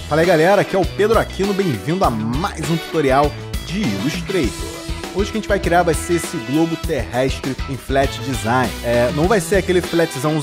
Fala aí galera, aqui é o Pedro Aquino, bem-vindo a mais um tutorial de Illustrator. Hoje que a gente vai criar vai ser esse globo terrestre em flat design. Não vai ser aquele flatzão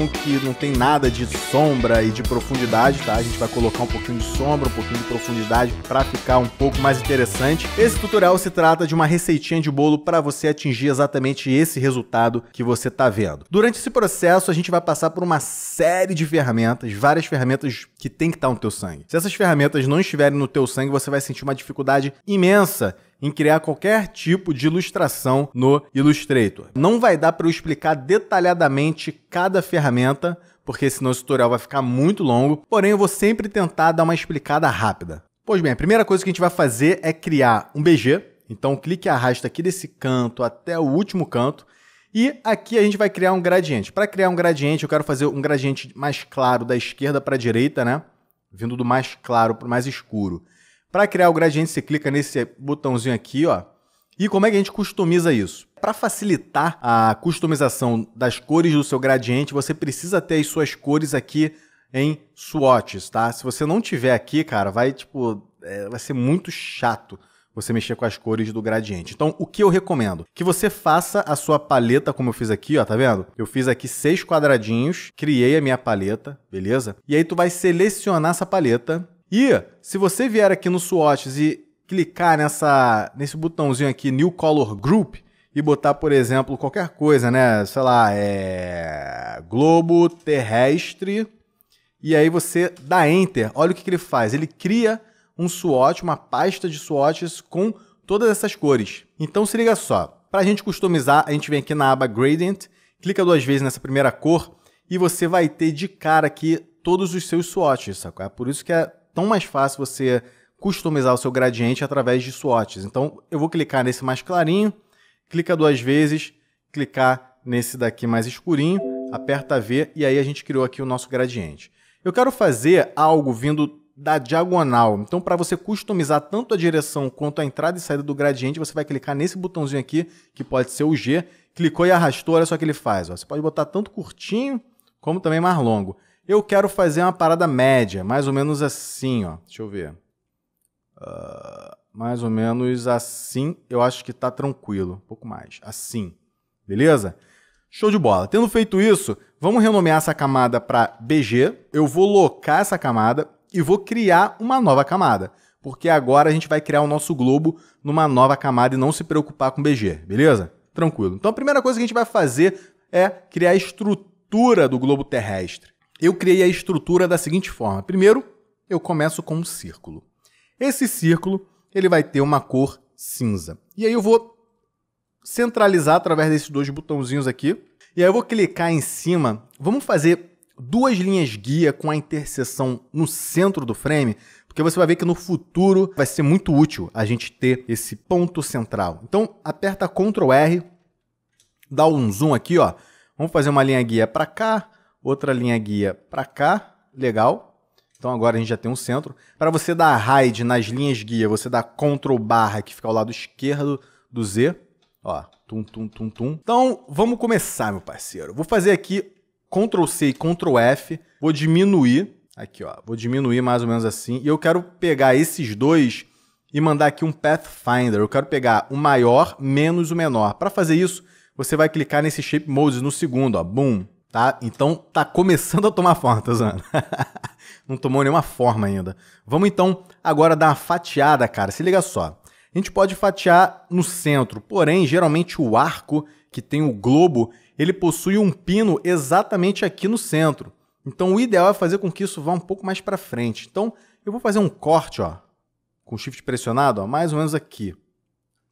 que não tem nada de sombra e de profundidade, tá? A gente vai colocar um pouquinho de sombra, um pouquinho de profundidade para ficar um pouco mais interessante. Esse tutorial se trata de uma receitinha de bolo para você atingir exatamente esse resultado que você tá vendo. Durante esse processo a gente vai passar por uma série de ferramentas, várias ferramentas que tem que estar no teu sangue. Se essas ferramentas não estiverem no teu sangue, você vai sentir uma dificuldade imensa em criar qualquer tipo de ilustração no Illustrator. Não vai dar para eu explicar detalhadamente cada ferramenta, porque senão esse tutorial vai ficar muito longo, porém eu vou sempre tentar dar uma explicada rápida. Pois bem, a primeira coisa que a gente vai fazer é criar um BG, então clique e arrasta aqui desse canto até o último canto, e aqui a gente vai criar um gradiente. Para criar um gradiente, eu quero fazer um gradiente mais claro da esquerda para a direita, né? Vindo do mais claro para o mais escuro. Para criar o gradiente, você clica nesse botãozinho aqui, ó. E como é que a gente customiza isso? Para facilitar a customização das cores do seu gradiente, você precisa ter as suas cores aqui em swatches, tá? Se você não tiver aqui, cara, vai ser muito chato você mexer com as cores do gradiente. Então, o que eu recomendo? Que você faça a sua paleta, como eu fiz aqui, ó, tá vendo? Eu fiz aqui 6 quadradinhos, criei a minha paleta, beleza? E aí tu vai selecionar essa paleta. E se você vier aqui no swatches e clicar nesse botãozinho aqui, New Color Group, e botar, por exemplo, qualquer coisa, né? Sei lá, globo terrestre, e aí você dá Enter. Olha o que ele faz. Ele cria um swatch, uma pasta de swatches com todas essas cores. Então se liga só. Para a gente customizar, a gente vem aqui na aba Gradient, clica 2 vezes nessa primeira cor, e você vai ter de cara aqui todos os seus swatches, sacou? É por isso que é tão mais fácil você customizar o seu gradiente através de swatches. Então, eu vou clicar nesse mais clarinho, clica 2 vezes, clicar nesse daqui mais escurinho, aperta V e aí a gente criou aqui o nosso gradiente. Eu quero fazer algo vindo da diagonal. Então, para você customizar tanto a direção quanto a entrada e saída do gradiente, você vai clicar nesse botãozinho aqui, que pode ser o G, clicou e arrastou, olha só o que ele faz. Ó. Você pode botar tanto curtinho, como também mais longo. Eu quero fazer uma parada média, mais ou menos assim, ó. Deixa eu ver. Mais ou menos assim, eu acho que tá tranquilo. Um pouco mais, assim. Beleza? Show de bola. Tendo feito isso, vamos renomear essa camada para BG. Eu vou locar essa camada e vou criar uma nova camada. Porque agora a gente vai criar o nosso globo numa nova camada e não se preocupar com BG, beleza? Tranquilo. Então a primeira coisa que a gente vai fazer é criar a estrutura do globo terrestre. Eu criei a estrutura da seguinte forma. Primeiro, eu começo com um círculo. Esse círculo ele vai ter uma cor cinza. E aí eu vou centralizar através desses 2 botãozinhos aqui. E aí eu vou clicar em cima. Vamos fazer 2 linhas guia com a interseção no centro do frame, porque você vai ver que no futuro vai ser muito útil a gente ter esse ponto central. Então, aperta Ctrl R, dá um zoom aqui, ó. Vamos fazer uma linha guia para cá, outra linha guia para cá, legal. Então agora a gente já tem um centro. Para você dar hide nas linhas guia, você dá Ctrl barra, que fica ao lado esquerdo do Z. Ó, tum, tum, tum, tum. Então vamos começar, meu parceiro. Vou fazer aqui Ctrl C e Ctrl F. Vou diminuir, aqui ó, vou diminuir mais ou menos assim. E eu quero pegar esses 2 e mandar aqui um Pathfinder. Eu quero pegar o maior menos o menor. Para fazer isso, você vai clicar nesse Shape Modes no segundo, ó, boom. Tá? Então tá começando a tomar forma, tá usando? Não tomou nenhuma forma ainda. Vamos então agora dar uma fatiada, cara. Se liga só. A gente pode fatiar no centro, porém, geralmente o arco que tem o globo, ele possui um pino exatamente aqui no centro. Então o ideal é fazer com que isso vá um pouco mais para frente. Então eu vou fazer um corte, ó, com Shift pressionado, ó, mais ou menos aqui.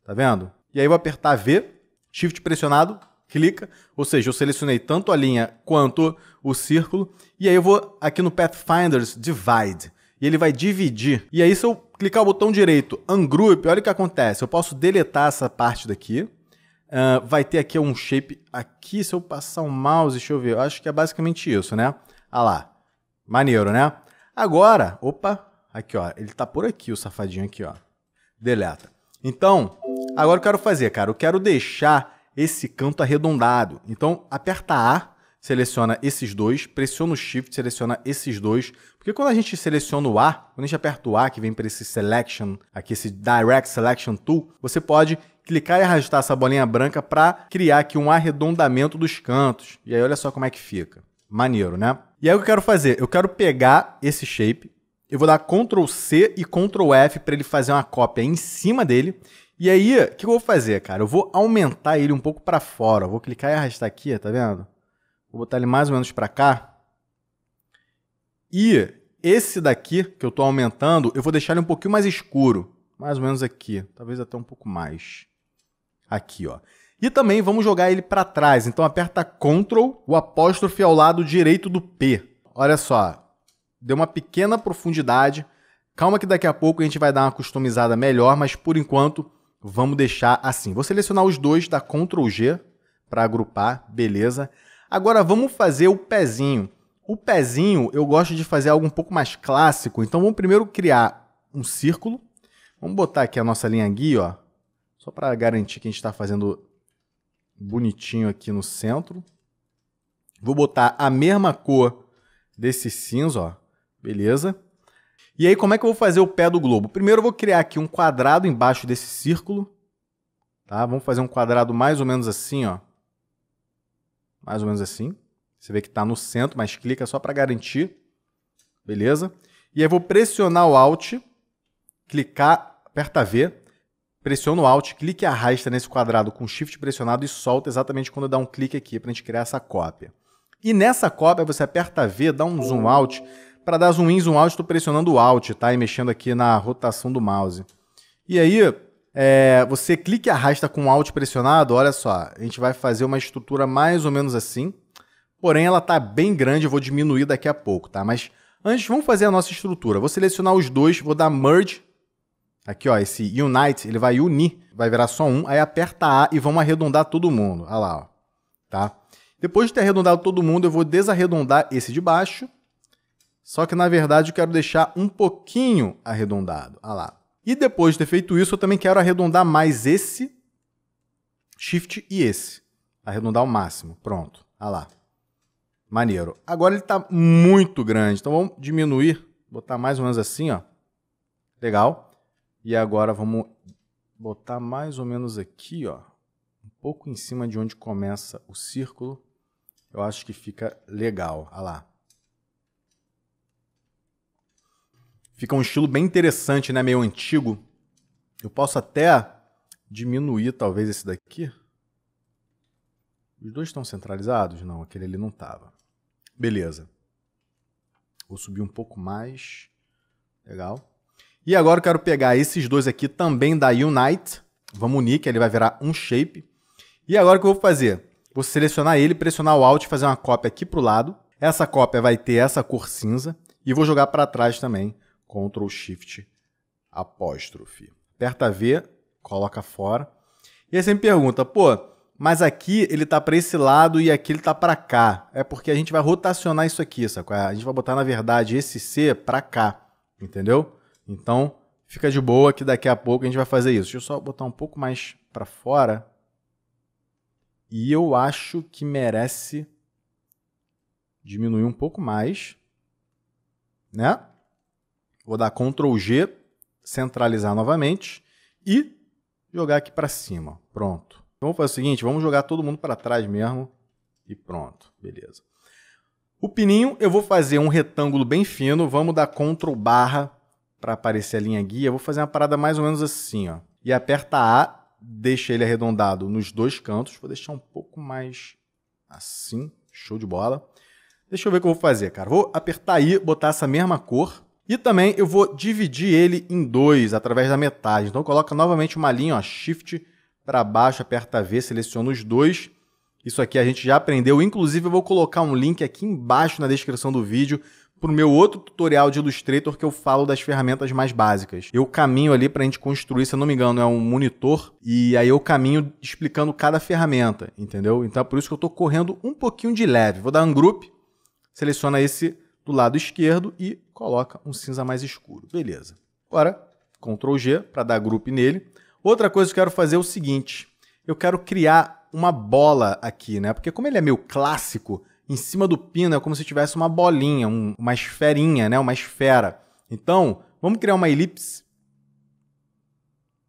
Tá vendo? E aí eu vou apertar V, Shift pressionado, clica, ou seja, eu selecionei tanto a linha quanto o círculo, e aí eu vou aqui no Pathfinders Divide, e ele vai dividir. E aí se eu clicar o botão direito, Ungroup, olha o que acontece, eu posso deletar essa parte daqui, vai ter aqui um shape aqui, se eu passar o mouse, deixa eu ver, eu acho que é basicamente isso, né? Ah lá, maneiro, né? Agora, opa, aqui ó, ele tá por aqui, o safadinho aqui ó, deleta. Então, agora eu quero fazer, cara, eu quero deixar esse canto arredondado. Então, aperta A, seleciona esses dois, pressiona o Shift, seleciona esses dois, porque quando a gente seleciona o A, quando a gente aperta o A, que vem para esse Selection, aqui esse Direct Selection Tool, você pode clicar e arrastar essa bolinha branca para criar aqui um arredondamento dos cantos. E aí olha só como é que fica. Maneiro, né? E aí o que eu quero fazer? Eu quero pegar esse shape, eu vou dar Ctrl C e Ctrl F para ele fazer uma cópia em cima dele. E aí, o que eu vou fazer, cara? Eu vou aumentar ele um pouco para fora. Eu vou clicar e arrastar aqui, tá vendo? Vou botar ele mais ou menos para cá. E esse daqui, que eu estou aumentando, eu vou deixar ele um pouquinho mais escuro. Mais ou menos aqui. Talvez até um pouco mais. Aqui, ó. E também vamos jogar ele para trás. Então aperta Ctrl, o apóstrofe ao lado direito do P. Olha só. Deu uma pequena profundidade. Calma que daqui a pouco a gente vai dar uma customizada melhor, mas por enquanto vamos deixar assim. Vou selecionar os dois, dar Ctrl G para agrupar. Beleza. Agora vamos fazer o pezinho. O pezinho eu gosto de fazer algo um pouco mais clássico, então vamos primeiro criar um círculo. Vamos botar aqui a nossa linha guia, ó, só para garantir que a gente está fazendo bonitinho aqui no centro. Vou botar a mesma cor desse cinza, ó, beleza. E aí como é que eu vou fazer o pé do globo? Primeiro eu vou criar aqui um quadrado embaixo desse círculo. Tá? Vamos fazer um quadrado mais ou menos assim, ó. Mais ou menos assim. Você vê que está no centro, mas clica só para garantir. Beleza? E aí vou pressionar o Alt, clicar, aperta V, pressiona o Alt, clique e arrasta nesse quadrado com Shift pressionado e solta exatamente quando dá um clique aqui para a gente criar essa cópia. E nessa cópia você aperta V, dá um zoom out. Para dar zoom in, zoom out, estou pressionando o Alt, tá? E mexendo aqui na rotação do mouse. E aí, você clica e arrasta com o Alt pressionado, olha só, a gente vai fazer uma estrutura mais ou menos assim. Porém, ela está bem grande, eu vou diminuir daqui a pouco, tá? Mas antes, vamos fazer a nossa estrutura. Vou selecionar os dois, vou dar Merge. Aqui, ó, esse Unite, ele vai unir, vai virar só um. Aí aperta A e vamos arredondar todo mundo. Olha lá, ó. Tá? Depois de ter arredondado todo mundo, eu vou desarredondar esse de baixo. Só que, na verdade, eu quero deixar um pouquinho arredondado. Olha lá. E depois de ter feito isso, eu também quero arredondar mais esse, Shift e esse. Arredondar ao máximo. Pronto. Olha lá. Maneiro. Agora ele está muito grande. Então vamos diminuir. Botar mais ou menos assim, ó. Legal. E agora vamos botar mais ou menos aqui, ó. Um pouco em cima de onde começa o círculo. Eu acho que fica legal. Olha lá. Fica um estilo bem interessante, né? Meio antigo. Eu posso até diminuir, talvez, esse daqui. Os dois estão centralizados? Não, aquele ali não estava. Beleza. Vou subir um pouco mais. Legal. E agora eu quero pegar esses dois aqui também da Unite. Vamos unir, que ele vai virar um shape. E agora o que eu vou fazer? Vou selecionar ele, pressionar o Alt e fazer uma cópia aqui para o lado. Essa cópia vai ter essa cor cinza. E vou jogar para trás também. Ctrl Shift apóstrofe. Aperta V, coloca fora. E aí você me pergunta, pô, mas aqui ele está para esse lado e aqui ele está para cá. É porque a gente vai rotacionar isso aqui, sabe? A gente vai botar, na verdade, esse C para cá, entendeu? Então, fica de boa que daqui a pouco a gente vai fazer isso. Deixa eu só botar um pouco mais para fora. E eu acho que merece diminuir um pouco mais, né? Vou dar Ctrl G, centralizar novamente e jogar aqui para cima. Pronto. Então vamos fazer o seguinte, vamos jogar todo mundo para trás mesmo e pronto. Beleza. O pininho eu vou fazer um retângulo bem fino, vamos dar Ctrl barra para aparecer a linha guia. Eu vou fazer uma parada mais ou menos assim, ó. E aperta A, deixa ele arredondado nos dois cantos. Vou deixar um pouco mais assim, show de bola. Deixa eu ver o que eu vou fazer, cara. Vou apertar I, botar essa mesma cor. E também eu vou dividir ele em dois, através da metade. Então coloca novamente uma linha, ó, Shift para baixo, aperta V, seleciona os dois. Isso aqui a gente já aprendeu. Inclusive eu vou colocar um link aqui embaixo na descrição do vídeo para o meu outro tutorial de Illustrator que eu falo das ferramentas mais básicas. Eu caminho ali para a gente construir, se eu não me engano, é um monitor. E aí eu caminho explicando cada ferramenta, entendeu? Então é por isso que eu estou correndo um pouquinho de leve. Vou dar Ungroup, seleciona esse do lado esquerdo e coloca um cinza mais escuro. Beleza. Agora, Ctrl G para dar group nele. Outra coisa que eu quero fazer é o seguinte. Eu quero criar uma bola aqui, né? Porque como ele é meio clássico, em cima do pino é como se tivesse uma bolinha, uma esferinha, né? Uma esfera. Então, vamos criar uma elipse.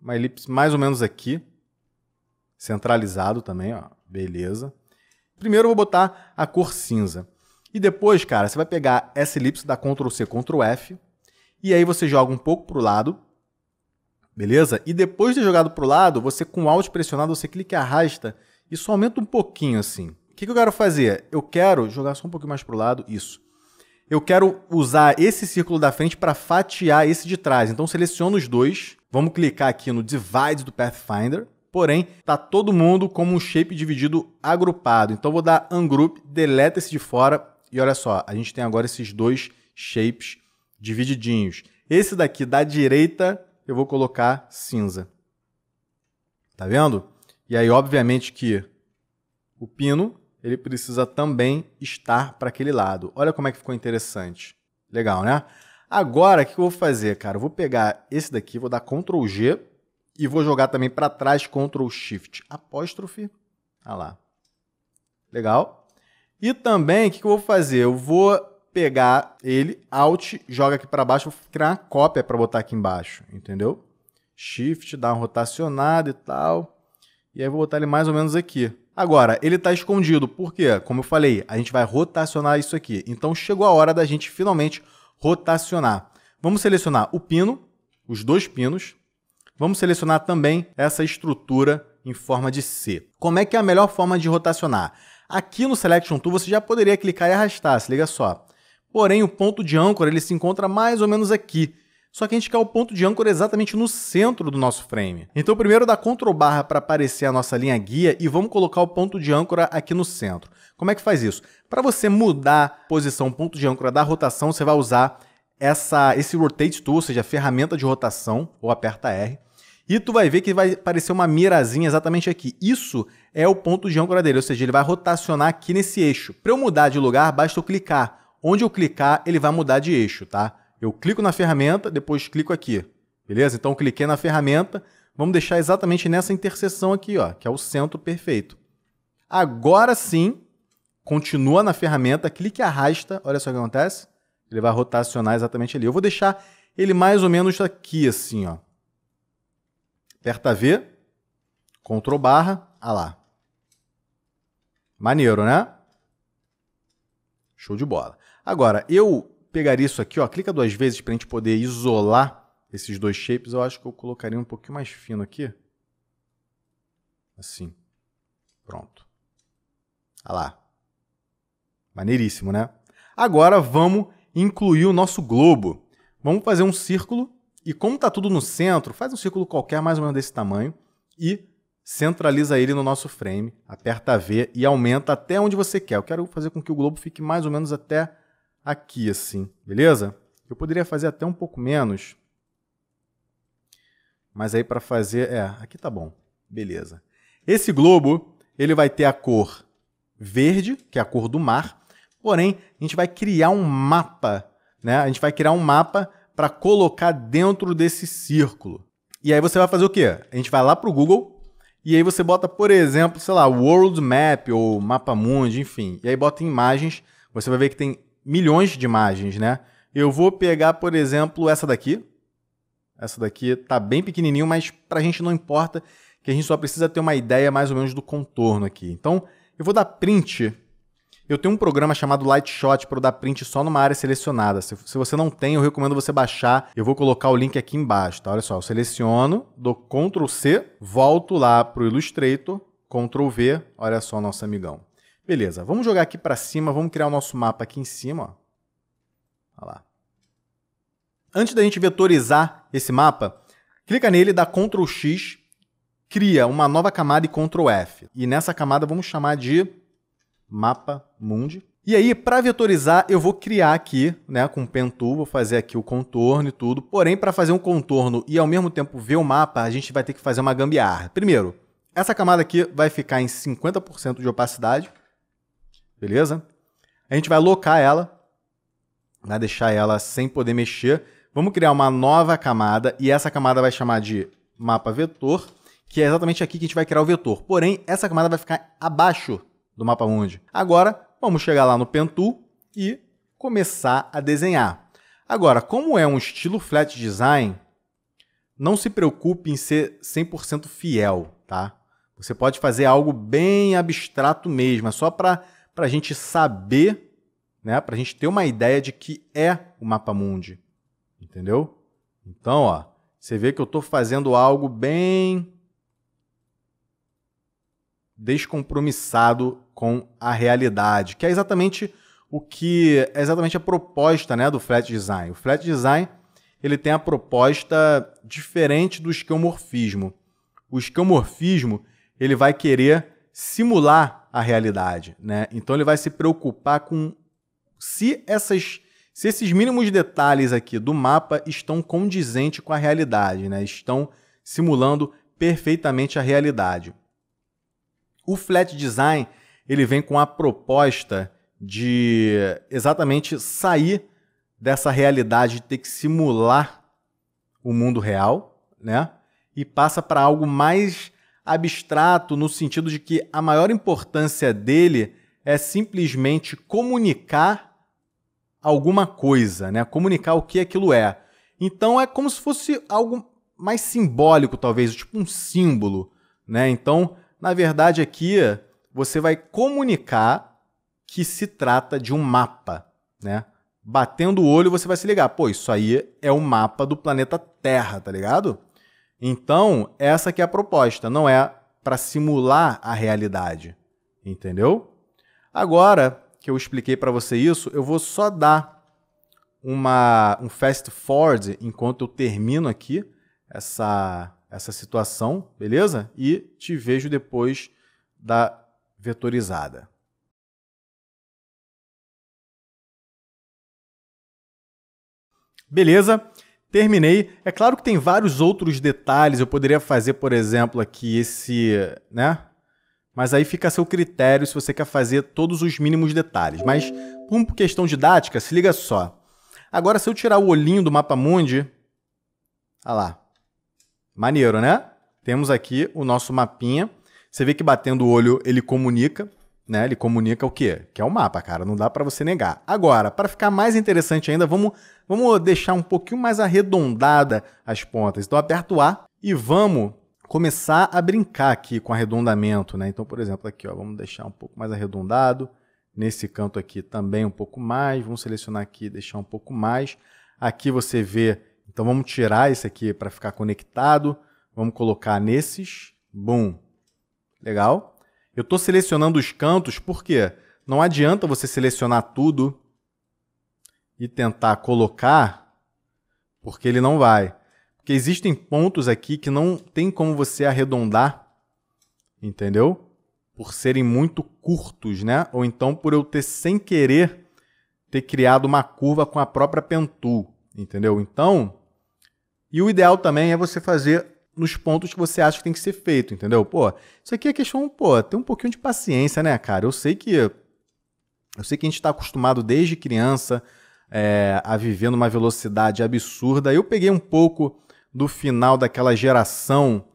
Uma elipse mais ou menos aqui. Centralizado também, ó. Beleza. Primeiro eu vou botar a cor cinza. E depois, cara, você vai pegar essa elipse, dá Ctrl C, Ctrl F. E aí você joga um pouco para o lado. Beleza? E depois de jogado para o lado, você com o Alt pressionado, você clica e arrasta. E só aumenta um pouquinho assim. O que eu quero fazer? Eu quero jogar só um pouquinho mais para o lado. Isso. Eu quero usar esse círculo da frente para fatiar esse de trás. Então seleciono os dois. Vamos clicar aqui no Divide do Pathfinder. Porém, está todo mundo como um shape dividido agrupado. Então vou dar Ungroup, deleta esse de fora. E olha só, a gente tem agora esses dois shapes divididinhos. Esse daqui da direita eu vou colocar cinza. Tá vendo? E aí, obviamente que o pino, ele precisa também estar para aquele lado. Olha como é que ficou interessante. Legal, né? Agora, o que eu vou fazer, cara? Eu vou pegar esse daqui, vou dar Ctrl G e vou jogar também para trás Ctrl Shift apóstrofe. Olha lá. Legal. E também, o que eu vou fazer? Eu vou pegar ele, Alt, joga aqui para baixo, vou criar uma cópia para botar aqui embaixo, entendeu? Shift, dá uma rotacionada e tal. E aí vou botar ele mais ou menos aqui. Agora, ele está escondido, por quê? Como eu falei, a gente vai rotacionar isso aqui. Então chegou a hora da gente finalmente rotacionar. Vamos selecionar o pino, os dois pinos. Vamos selecionar também essa estrutura em forma de C. Como é que é a melhor forma de rotacionar? Aqui no Selection Tool você já poderia clicar e arrastar, se liga só. Porém, o ponto de âncora ele se encontra mais ou menos aqui. Só que a gente quer o ponto de âncora exatamente no centro do nosso frame. Então, primeiro dá Ctrl barra para aparecer a nossa linha guia e vamos colocar o ponto de âncora aqui no centro. Como é que faz isso? Para você mudar a posição ponto de âncora da rotação, você vai usar esse Rotate Tool, ou seja, a ferramenta de rotação, ou aperta R. E tu vai ver que vai aparecer uma mirazinha exatamente aqui. Isso é o ponto de âncora dele, ou seja, ele vai rotacionar aqui nesse eixo. Para eu mudar de lugar, basta eu clicar. Onde eu clicar, ele vai mudar de eixo, tá? Eu clico na ferramenta, depois clico aqui. Beleza? Então, eu cliquei na ferramenta. Vamos deixar exatamente nessa interseção aqui, ó, que é o centro perfeito. Agora sim, continua na ferramenta, clique e arrasta. Olha só o que acontece. Ele vai rotacionar exatamente ali. Eu vou deixar ele mais ou menos aqui, assim, ó. Aperta V, Ctrl barra, lá. Maneiro, né? Show de bola. Agora, eu pegaria isso aqui, ó, clica duas vezes para a gente poder isolar esses dois shapes. Eu acho que eu colocaria um pouquinho mais fino aqui. Assim. Pronto. Olha lá. Maneiríssimo, né? Agora vamos incluir o nosso globo. Vamos fazer um círculo. E como está tudo no centro, faz um círculo qualquer, mais ou menos desse tamanho, e centraliza ele no nosso frame, aperta V e aumenta até onde você quer. Eu quero fazer com que o globo fique mais ou menos até aqui, assim, beleza? Eu poderia fazer até um pouco menos, mas aí para fazer, aqui tá bom, beleza. Esse globo, ele vai ter a cor verde, que é a cor do mar, porém, a gente vai criar um mapa, né? A gente vai criar um mapa para colocar dentro desse círculo. E aí você vai fazer o quê? A gente vai lá para o Google e aí você bota, por exemplo, sei lá, World Map ou Mapa Mundi, enfim. E aí bota em imagens, você vai ver que tem milhões de imagens, né? Eu vou pegar, por exemplo, essa daqui. Essa daqui tá bem pequenininho, mas para a gente não importa, que a gente só precisa ter uma ideia mais ou menos do contorno aqui. Então, eu vou dar print. Eu tenho um programa chamado Lightshot para dar print só numa área selecionada. Se você não tem, eu recomendo você baixar. Eu vou colocar o link aqui embaixo, tá? Olha só, eu seleciono, dou Ctrl C, volto lá para o Illustrator, Ctrl V, olha só o nosso amigão. Beleza, vamos jogar aqui para cima, vamos criar o nosso mapa aqui em cima, ó. Olha lá. Antes da gente vetorizar esse mapa, clica nele, dá Ctrl X, cria uma nova camada e Ctrl F. E nessa camada vamos chamar de Mapa Mundi. E aí, para vetorizar, eu vou criar aqui, né, com o Pen Tool, vou fazer aqui o contorno e tudo. Porém, para fazer um contorno e ao mesmo tempo ver o mapa, a gente vai ter que fazer uma gambiarra. Primeiro, essa camada aqui vai ficar em 50% de opacidade. Beleza? A gente vai alocar ela, vai deixar ela sem poder mexer. Vamos criar uma nova camada e essa camada vai chamar de Mapa Vetor, que é exatamente aqui que a gente vai criar o vetor. Porém, essa camada vai ficar abaixo do Mapa Mundi. Agora, vamos chegar lá no Pen Tool e começar a desenhar. Agora, como é um estilo flat design, não se preocupe em ser 100% fiel, tá? Você pode fazer algo bem abstrato mesmo, é só para a gente saber, né? Para a gente ter uma ideia de que é o MapaMundi, entendeu? Então, ó, você vê que eu estou fazendo algo bem descompromissado com a realidade, que é exatamente a proposta, né, do flat design. O flat design ele tem a proposta diferente do esquemorfismo. O esquemorfismo ele vai querer simular a realidade, né? Então ele vai se preocupar com se esses mínimos detalhes aqui do mapa estão condizentes com a realidade, né? Estão simulando perfeitamente a realidade. O flat design ele vem com a proposta de exatamente sair dessa realidade de ter que simular o mundo real, né? E passa para algo mais abstrato, no sentido de que a maior importância dele é simplesmente comunicar alguma coisa, né? Comunicar o que aquilo é. Então é como se fosse algo mais simbólico, talvez, tipo um símbolo, né? Então, na verdade, aqui você vai comunicar que se trata de um mapa, né? Batendo o olho, você vai se ligar. Pô, isso aí é o mapa do planeta Terra, tá ligado? Então, essa aqui é a proposta. Não é para simular a realidade, entendeu? Agora que eu expliquei para você isso, eu vou só dar um fast forward enquanto eu termino aqui essa situação, beleza? E te vejo depois da vetorizada. Beleza, terminei. É claro que tem vários outros detalhes. Eu poderia fazer, por exemplo, aqui né? Mas aí fica a seu critério se você quer fazer todos os mínimos detalhes. Mas, por questão didática, se liga só. Agora, se eu tirar o olhinho do MapaMundi, olha lá. Maneiro, né? Temos aqui o nosso mapinha. Você vê que batendo o olho ele comunica, né? Ele comunica o quê? Que é o mapa, cara. Não dá para você negar. Agora, para ficar mais interessante ainda, vamos deixar um pouquinho mais arredondada as pontas. Então, aperta o A e vamos começar a brincar aqui com arredondamento, né? Então, por exemplo, aqui, ó, vamos deixar um pouco mais arredondado. Nesse canto aqui também um pouco mais. Vamos selecionar aqui e deixar um pouco mais. Aqui você vê... Então, vamos tirar esse aqui para ficar conectado. Vamos colocar nesses. Bum. Legal. Eu estou selecionando os cantos porque não adianta você selecionar tudo e tentar colocar, porque ele não vai. Porque existem pontos aqui que não tem como você arredondar, entendeu? Por serem muito curtos, né? Ou então por eu ter, sem querer, ter criado uma curva com a própria Pen Tool, entendeu? Então, e o ideal também é você fazer nos pontos que você acha que tem que ser feito, entendeu? Pô, isso aqui é questão, pô, ter um pouquinho de paciência, né, cara? Eu sei que a gente está acostumado desde criança a viver numa velocidade absurda. Eu peguei um pouco do final daquela geração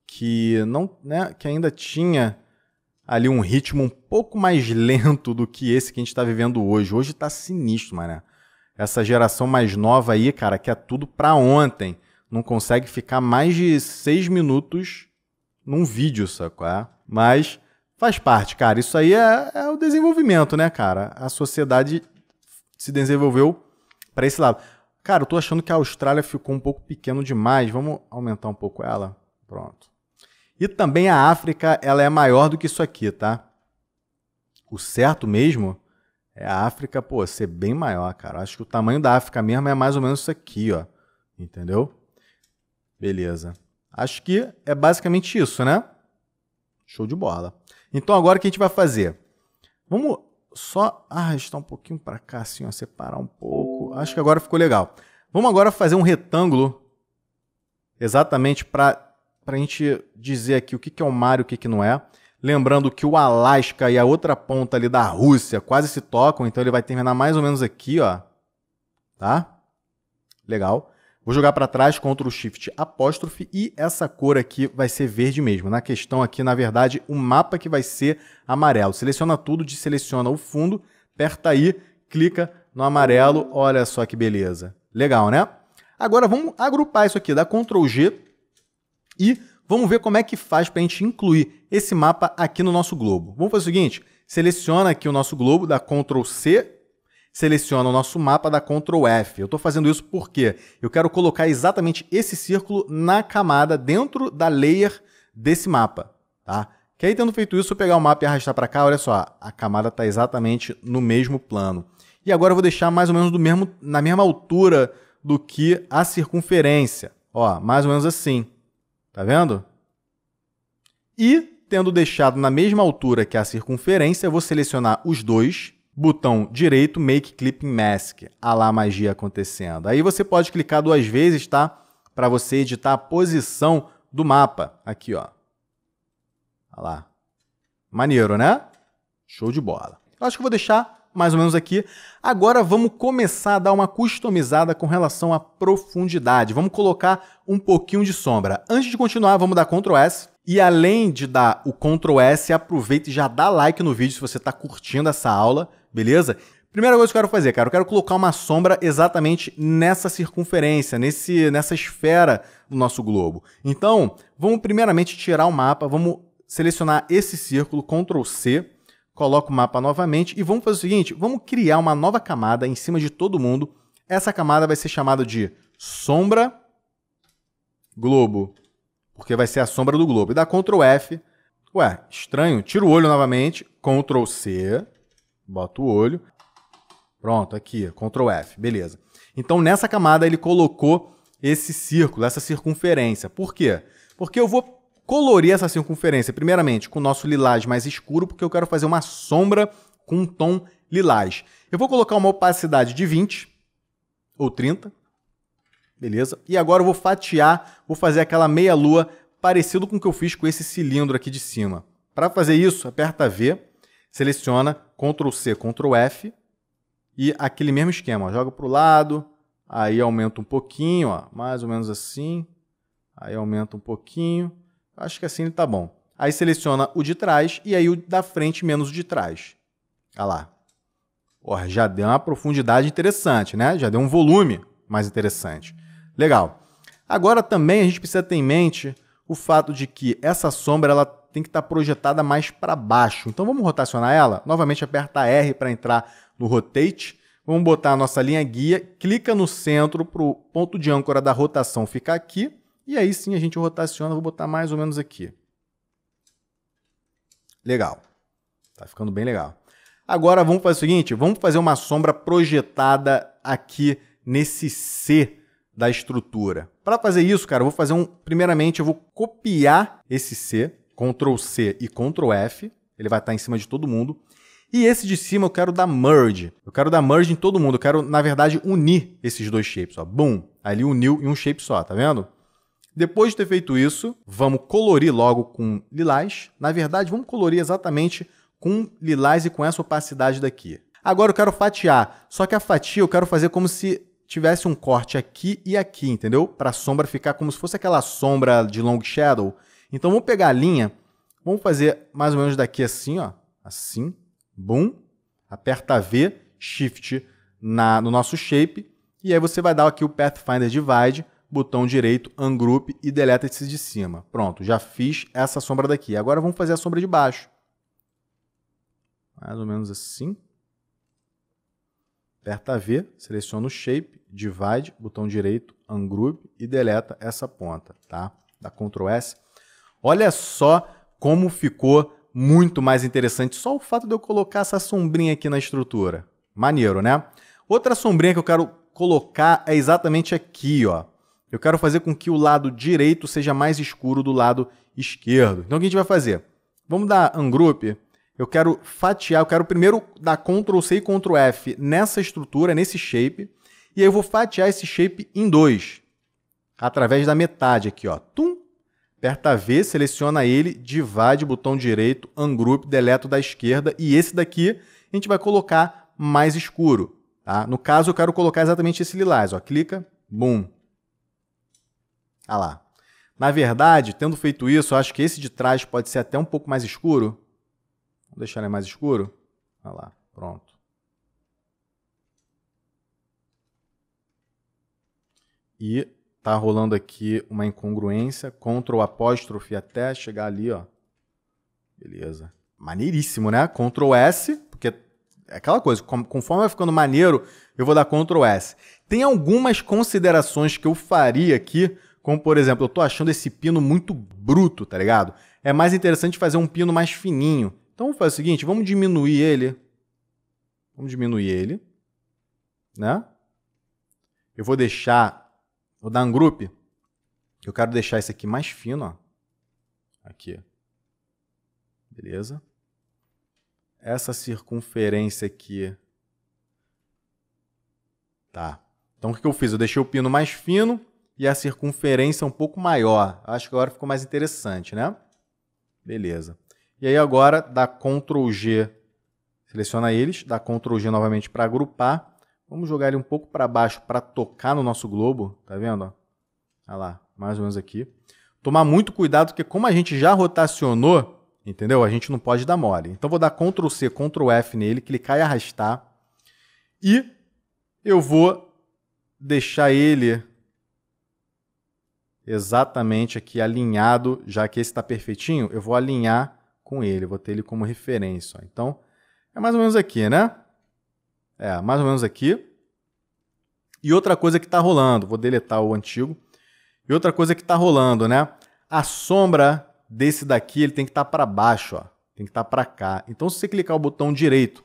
que não, né, que ainda tinha ali um ritmo um pouco mais lento do que esse que a gente está vivendo hoje. Hoje tá sinistro, mano. Essa geração mais nova aí, cara, quer tudo pra ontem. Não consegue ficar mais de 6 minutos num vídeo, sacou? Mas faz parte, cara. Isso aí é o desenvolvimento, né, cara? A sociedade se desenvolveu para esse lado. Cara, eu tô achando que a Austrália ficou um pouco pequeno demais. Vamos aumentar um pouco ela? Pronto. E também a África, ela é maior do que isso aqui, tá? O certo mesmo é a África, pô, ser bem maior, cara. Acho que o tamanho da África mesmo é mais ou menos isso aqui, ó. Entendeu? Beleza. Acho que é basicamente isso, né? Show de bola. Então agora o que a gente vai fazer? Vamos só arrastar um pouquinho para cá, assim, ó, separar um pouco. Acho que agora ficou legal. Vamos agora fazer um retângulo exatamente para a gente dizer aqui o que é o mar e o que não é. Lembrando que o Alasca e a outra ponta ali da Rússia quase se tocam, então ele vai terminar mais ou menos aqui, ó. Tá? Legal. Vou jogar para trás, Ctrl Shift apóstrofe, e essa cor aqui vai ser verde mesmo. Na questão aqui, na verdade, o mapa que vai ser amarelo. Seleciona tudo, deseleciona o fundo, aperta aí, clica no amarelo, olha só que beleza. Legal, né? Agora vamos agrupar isso aqui, dá Ctrl G e vamos ver como é que faz para a gente incluir esse mapa aqui no nosso globo. Vamos fazer o seguinte, seleciona aqui o nosso globo, dá Ctrl C, seleciona o nosso mapa, dá Ctrl F. Eu estou fazendo isso porque eu quero colocar exatamente esse círculo na camada, dentro da layer desse mapa. Tá? Que aí, tendo feito isso, eu pegar o mapa e arrastar para cá, olha só, a camada está exatamente no mesmo plano. E agora eu vou deixar mais ou menos na mesma altura do que a circunferência. Ó, mais ou menos assim. Tá vendo? E, tendo deixado na mesma altura que a circunferência, eu vou selecionar os dois, botão direito, Make Clipping Mask, a lá magia acontecendo. Aí você pode clicar 2 vezes, tá? Para você editar a posição do mapa. Aqui, ó. Olha lá. Maneiro, né? Show de bola. Eu acho que eu vou deixar mais ou menos aqui. Agora vamos começar a dar uma customizada com relação à profundidade. Vamos colocar um pouquinho de sombra. Antes de continuar, vamos dar Ctrl S. E além de dar o Ctrl S, aproveita e já dá like no vídeo se você está curtindo essa aula, beleza? Primeira coisa que eu quero fazer, cara, eu quero colocar uma sombra exatamente nessa circunferência, nessa esfera do nosso globo. Então, vamos primeiramente tirar o mapa, vamos selecionar esse círculo, Ctrl C, coloco o mapa novamente e vamos fazer o seguinte, vamos criar uma nova camada em cima de todo mundo. Essa camada vai ser chamada de sombra globo, porque vai ser a sombra do globo. E dá Ctrl F. Ué, estranho. Tira o olho novamente. Ctrl C. Bota o olho. Pronto, aqui. Ctrl F. Beleza. Então, nessa camada, ele colocou esse círculo, essa circunferência. Por quê? Porque eu vou colorir essa circunferência, primeiramente, com o nosso lilás mais escuro, porque eu quero fazer uma sombra com um tom lilás. Eu vou colocar uma opacidade de 20 ou 30. Beleza? E agora eu vou fatiar, vou fazer aquela meia-lua parecido com o que eu fiz com esse cilindro aqui de cima. Para fazer isso, aperta V, seleciona Ctrl C, Ctrl F e aquele mesmo esquema, ó, joga para o lado, aí aumenta um pouquinho, ó, mais ou menos assim, aí aumenta um pouquinho, acho que assim ele tá bom. Aí seleciona o de trás e aí o da frente menos o de trás. Olha lá. Ó, já deu uma profundidade interessante, né? Já deu um volume mais interessante. Legal. Agora também a gente precisa ter em mente o fato de que essa sombra ela tem que estar projetada mais para baixo. Então vamos rotacionar ela. Novamente aperta R para entrar no Rotate. Vamos botar a nossa linha guia, clica no centro para o ponto de âncora da rotação ficar aqui. E aí sim a gente rotaciona, vou botar mais ou menos aqui. Legal. Tá ficando bem legal. Agora vamos fazer o seguinte, vamos fazer uma sombra projetada aqui nesse C da estrutura. Para fazer isso, cara, eu vou fazer primeiramente, eu vou copiar esse C, Ctrl C e Ctrl F, ele vai estar em cima de todo mundo. E esse de cima eu quero dar Merge. Eu quero dar Merge em todo mundo, eu quero, na verdade, unir esses dois shapes, ó. Boom! Aí ele uniu em um shape só, tá vendo? Depois de ter feito isso, vamos colorir logo com lilás. Na verdade, vamos colorir exatamente com lilás e com essa opacidade daqui. Agora eu quero fatiar, só que a fatia eu quero fazer como se tivesse um corte aqui e aqui, entendeu? Para a sombra ficar como se fosse aquela sombra de long shadow. Então vamos pegar a linha, vamos fazer mais ou menos daqui assim, ó, assim, boom, aperta V, Shift no nosso shape, e aí você vai dar aqui o Pathfinder Divide, botão direito, Ungroup e deleta esse de cima. Pronto, já fiz essa sombra daqui. Agora vamos fazer a sombra de baixo. Mais ou menos assim. Aperta V, seleciona o Shape, Divide, botão direito, Ungroup e deleta essa ponta, tá? Dá Ctrl S. Olha só como ficou muito mais interessante só o fato de eu colocar essa sombrinha aqui na estrutura. Maneiro, né? Outra sombrinha que eu quero colocar é exatamente aqui, ó. Eu quero fazer com que o lado direito seja mais escuro do lado esquerdo. Então o que a gente vai fazer? Vamos dar Ungroup. Eu quero fatiar, eu quero primeiro dar Ctrl C e Ctrl F nessa estrutura, nesse shape, e aí eu vou fatiar esse shape em 2, através da metade aqui, ó. Tum, aperta V, seleciona ele, divide, botão direito, Ungroup, deleto da esquerda, e esse daqui a gente vai colocar mais escuro, tá? No caso, eu quero colocar exatamente esse lilás, ó. Clica, boom. Ah lá. Na verdade, tendo feito isso, eu acho que esse de trás pode ser até um pouco mais escuro. Vou deixar ele mais escuro. Olha lá, pronto. E tá rolando aqui uma incongruência, Ctrl apóstrofe até chegar ali, ó. Beleza. Maneiríssimo, né? Ctrl S, porque é aquela coisa, conforme vai ficando maneiro, eu vou dar Ctrl S. Tem algumas considerações que eu faria aqui, como por exemplo, eu tô achando esse pino muito bruto, tá ligado? É mais interessante fazer um pino mais fininho. Então vamos fazer o seguinte, vamos diminuir ele. Vamos diminuir ele, né? Eu vou deixar, vou dar um group. Eu quero deixar esse aqui mais fino, ó. Aqui. Beleza? Essa circunferência aqui. Tá. Então o que eu fiz? Eu deixei o pino mais fino e a circunferência um pouco maior. Acho que agora ficou mais interessante, né? Beleza. E aí agora dá Ctrl G, seleciona eles, dá Ctrl G novamente para agrupar. Vamos jogar ele um pouco para baixo para tocar no nosso globo, tá vendo? Olha lá, mais ou menos aqui. Tomar muito cuidado, porque como a gente já rotacionou, entendeu? A gente não pode dar mole. Então vou dar Ctrl C, Ctrl F nele, clicar e arrastar. E eu vou deixar ele exatamente aqui alinhado, já que esse está perfeitinho, eu vou alinhar com ele, vou ter ele como referência. Ó. Então, é mais ou menos aqui, né? É, mais ou menos aqui. E outra coisa que está rolando, vou deletar o antigo. E outra coisa que está rolando, né? A sombra desse daqui, ele tem que estar para baixo, ó. Tem que estar para cá. Então, se você clicar o botão direito,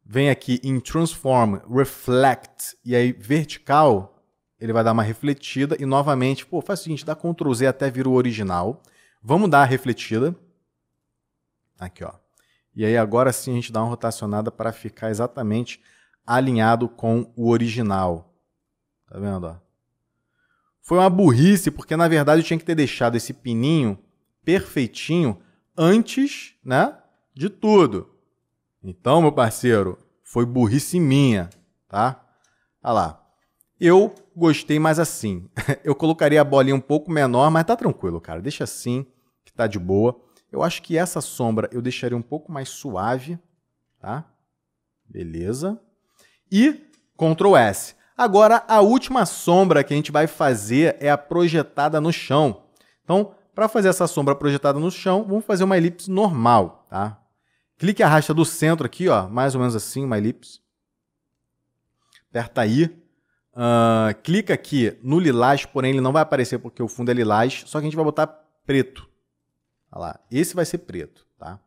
vem aqui em Transform, Reflect, e aí vertical, ele vai dar uma refletida e novamente, pô, faz o seguinte, dá Ctrl Z até vir o original. Vamos dar a refletida. Aqui, ó. E aí agora sim a gente dá uma rotacionada para ficar exatamente alinhado com o original. Tá vendo, ó? Foi uma burrice, porque na verdade eu tinha que ter deixado esse pininho perfeitinho antes, né, de tudo. Então, meu parceiro, foi burrice minha, tá? Olha lá. Eu gostei mais assim. Eu colocaria a bolinha um pouco menor, mas tá tranquilo, cara. Deixa assim, que tá de boa. Eu acho que essa sombra eu deixaria um pouco mais suave, tá? Beleza. E Ctrl S. Agora, a última sombra que a gente vai fazer é a projetada no chão. Então, para fazer essa sombra projetada no chão, vamos fazer uma elipse normal, tá? Clique e arrasta do centro aqui, ó, mais ou menos assim, uma elipse. Aperta aí. Clica aqui no lilás, porém ele não vai aparecer porque o fundo é lilás, só que a gente vai botar preto. Olha lá, esse vai ser preto, tá?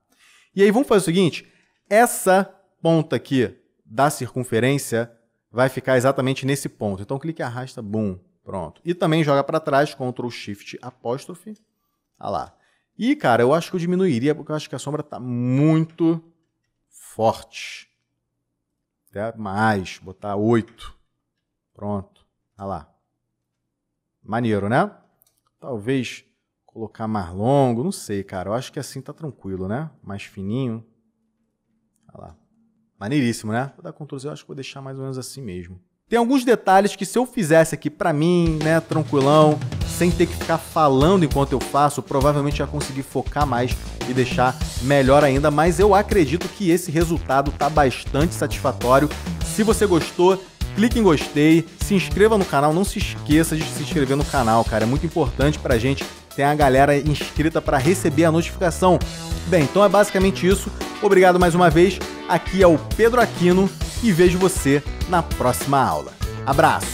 E aí vamos fazer o seguinte, essa ponta aqui da circunferência vai ficar exatamente nesse ponto. Então clique e arrasta, bum, pronto. E também joga para trás, Ctrl Shift apóstrofe. Olha lá. E, cara, eu acho que eu diminuiria, porque eu acho que a sombra está muito forte. Até mais, botar 8. Pronto. Olha lá. Maneiro, né? Talvez colocar mais longo, não sei, cara. Eu acho que assim tá tranquilo, né? Mais fininho. Olha lá. Maneiríssimo, né? Vou dar Ctrl Z, eu acho que vou deixar mais ou menos assim mesmo. Tem alguns detalhes que se eu fizesse aqui pra mim, né, tranquilão, sem ter que ficar falando enquanto eu faço, provavelmente ia conseguir focar mais e deixar melhor ainda, mas eu acredito que esse resultado tá bastante satisfatório. Se você gostou, clique em gostei, se inscreva no canal, não se esqueça de se inscrever no canal, cara, é muito importante pra gente ter a galera inscrita para receber a notificação. Bem, então é basicamente isso. Obrigado mais uma vez. Aqui é o Pedro Aquino e vejo você na próxima aula. Abraço!